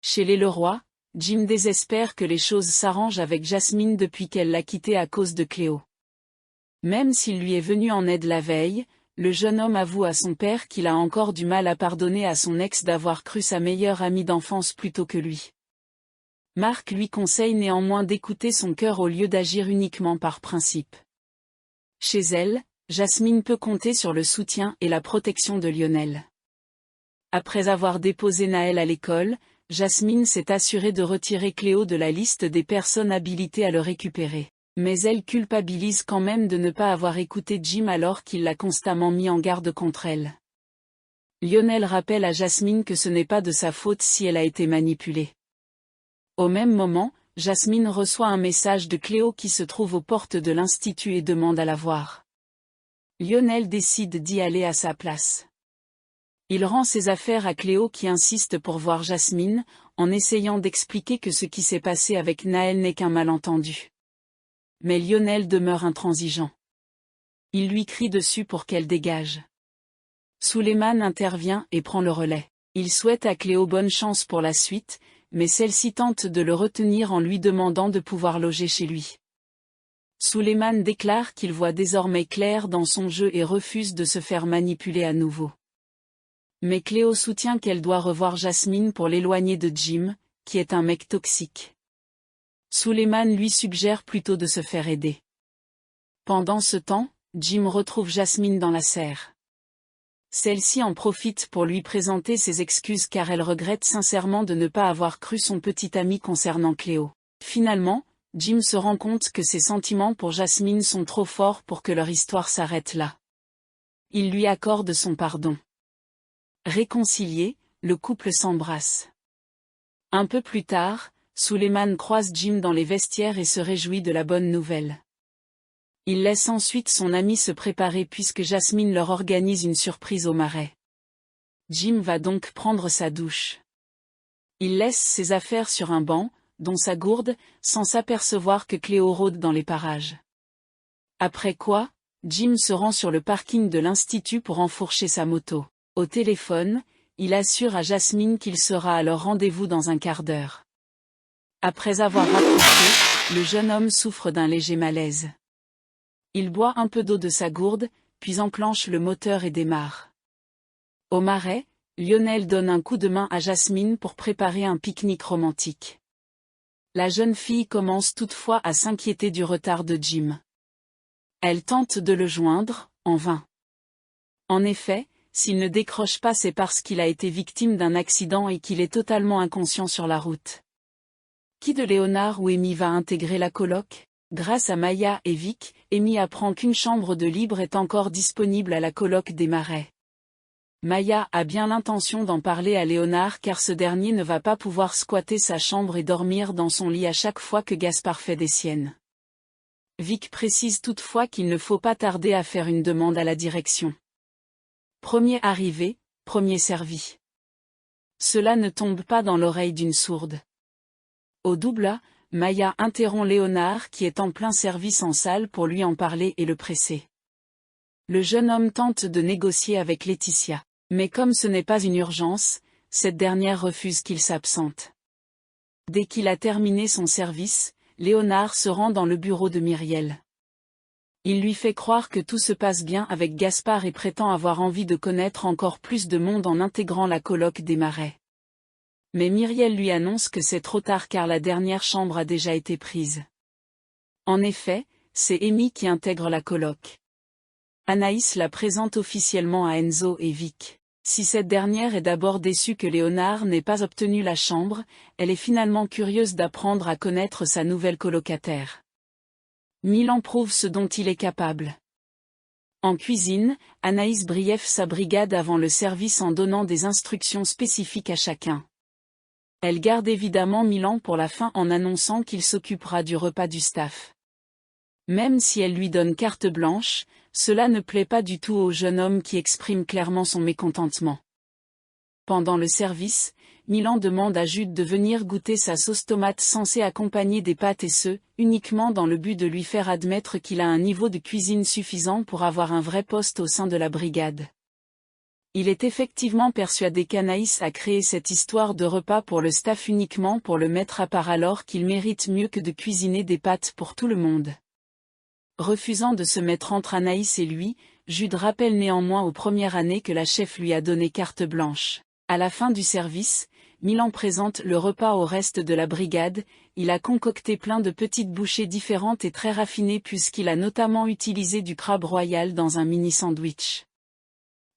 Chez les Leroy, Jim désespère que les choses s'arrangent avec Jasmine depuis qu'elle l'a quitté à cause de Cléo. Même s'il lui est venu en aide la veille, le jeune homme avoue à son père qu'il a encore du mal à pardonner à son ex d'avoir cru sa meilleure amie d'enfance plutôt que lui. Mark lui conseille néanmoins d'écouter son cœur au lieu d'agir uniquement par principe. Chez elle, Jasmine peut compter sur le soutien et la protection de Lionel. Après avoir déposé Naël à l'école, Jasmine s'est assurée de retirer Cléo de la liste des personnes habilitées à le récupérer. Mais elle culpabilise quand même de ne pas avoir écouté Jim alors qu'il l'a constamment mis en garde contre elle. Lionel rappelle à Jasmine que ce n'est pas de sa faute si elle a été manipulée. Au même moment, Jasmine reçoit un message de Cléo qui se trouve aux portes de l'institut et demande à la voir. Lionel décide d'y aller à sa place. Il rend ses affaires à Cléo qui insiste pour voir Jasmine, en essayant d'expliquer que ce qui s'est passé avec Naël n'est qu'un malentendu. Mais Lionel demeure intransigeant. Il lui crie dessus pour qu'elle dégage. Suleiman intervient et prend le relais. Il souhaite à Cléo bonne chance pour la suite, mais celle-ci tente de le retenir en lui demandant de pouvoir loger chez lui. Suleiman déclare qu'il voit désormais clair dans son jeu et refuse de se faire manipuler à nouveau. Mais Cléo soutient qu'elle doit revoir Jasmine pour l'éloigner de Jim, qui est un mec toxique. Suleiman lui suggère plutôt de se faire aider. Pendant ce temps, Jim retrouve Jasmine dans la serre. Celle-ci en profite pour lui présenter ses excuses car elle regrette sincèrement de ne pas avoir cru son petit ami concernant Cléo. Finalement, Jim se rend compte que ses sentiments pour Jasmine sont trop forts pour que leur histoire s'arrête là. Il lui accorde son pardon. Réconcilié, le couple s'embrasse. Un peu plus tard, Suleiman croise Jim dans les vestiaires et se réjouit de la bonne nouvelle. Il laisse ensuite son ami se préparer puisque Jasmine leur organise une surprise au marais. Jim va donc prendre sa douche. Il laisse ses affaires sur un banc, dont sa gourde, sans s'apercevoir que Cléo rôde dans les parages. Après quoi, Jim se rend sur le parking de l'institut pour enfourcher sa moto. Au téléphone, il assure à Jasmine qu'il sera à leur rendez-vous dans un quart d'heure. Après avoir raccroché, le jeune homme souffre d'un léger malaise. Il boit un peu d'eau de sa gourde, puis enclenche le moteur et démarre. Au marais, Lionel donne un coup de main à Jasmine pour préparer un pique-nique romantique. La jeune fille commence toutefois à s'inquiéter du retard de Jim. Elle tente de le joindre, en vain. En effet, s'il ne décroche pas c'est parce qu'il a été victime d'un accident et qu'il est totalement inconscient sur la route. Qui de Léonard ou Amy va intégrer la coloc? Grâce à Maya et Vic, Amy apprend qu'une chambre de libre est encore disponible à la coloc des Marais. Maya a bien l'intention d'en parler à Léonard car ce dernier ne va pas pouvoir squatter sa chambre et dormir dans son lit à chaque fois que Gaspard fait des siennes. Vic précise toutefois qu'il ne faut pas tarder à faire une demande à la direction. Premier arrivé, premier servi. Cela ne tombe pas dans l'oreille d'une sourde. Au double, Maya interrompt Léonard qui est en plein service en salle pour lui en parler et le presser. Le jeune homme tente de négocier avec Laetitia, mais comme ce n'est pas une urgence, cette dernière refuse qu'il s'absente. Dès qu'il a terminé son service, Léonard se rend dans le bureau de Myriel. Il lui fait croire que tout se passe bien avec Gaspard et prétend avoir envie de connaître encore plus de monde en intégrant la coloc des Marais. Mais Myriel lui annonce que c'est trop tard car la dernière chambre a déjà été prise. En effet, c'est Amy qui intègre la coloc. Anaïs la présente officiellement à Enzo et Vic. Si cette dernière est d'abord déçue que Léonard n'ait pas obtenu la chambre, elle est finalement curieuse d'apprendre à connaître sa nouvelle colocataire. Milan prouve ce dont il est capable. En cuisine, Anaïs briève sa brigade avant le service en donnant des instructions spécifiques à chacun. Elle garde évidemment Milan pour la fin en annonçant qu'il s'occupera du repas du staff. Même si elle lui donne carte blanche, cela ne plaît pas du tout au jeune homme qui exprime clairement son mécontentement. Pendant le service, Milan demande à Jude de venir goûter sa sauce tomate censée accompagner des pâtes et ce, uniquement dans le but de lui faire admettre qu'il a un niveau de cuisine suffisant pour avoir un vrai poste au sein de la brigade. Il est effectivement persuadé qu'Anaïs a créé cette histoire de repas pour le staff uniquement pour le mettre à part alors qu'il mérite mieux que de cuisiner des pâtes pour tout le monde. Refusant de se mettre entre Anaïs et lui, Jude rappelle néanmoins aux premières années que la chef lui a donné carte blanche. À la fin du service, Milan présente le repas au reste de la brigade. Il a concocté plein de petites bouchées différentes et très raffinées puisqu'il a notamment utilisé du crabe royal dans un mini sandwich.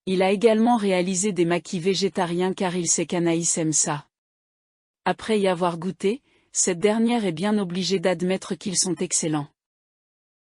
Il a également réalisé des maquis végétariens car il sait qu'Anaïs aime ça. Après y avoir goûté, cette dernière est bien obligée d'admettre qu'ils sont excellents.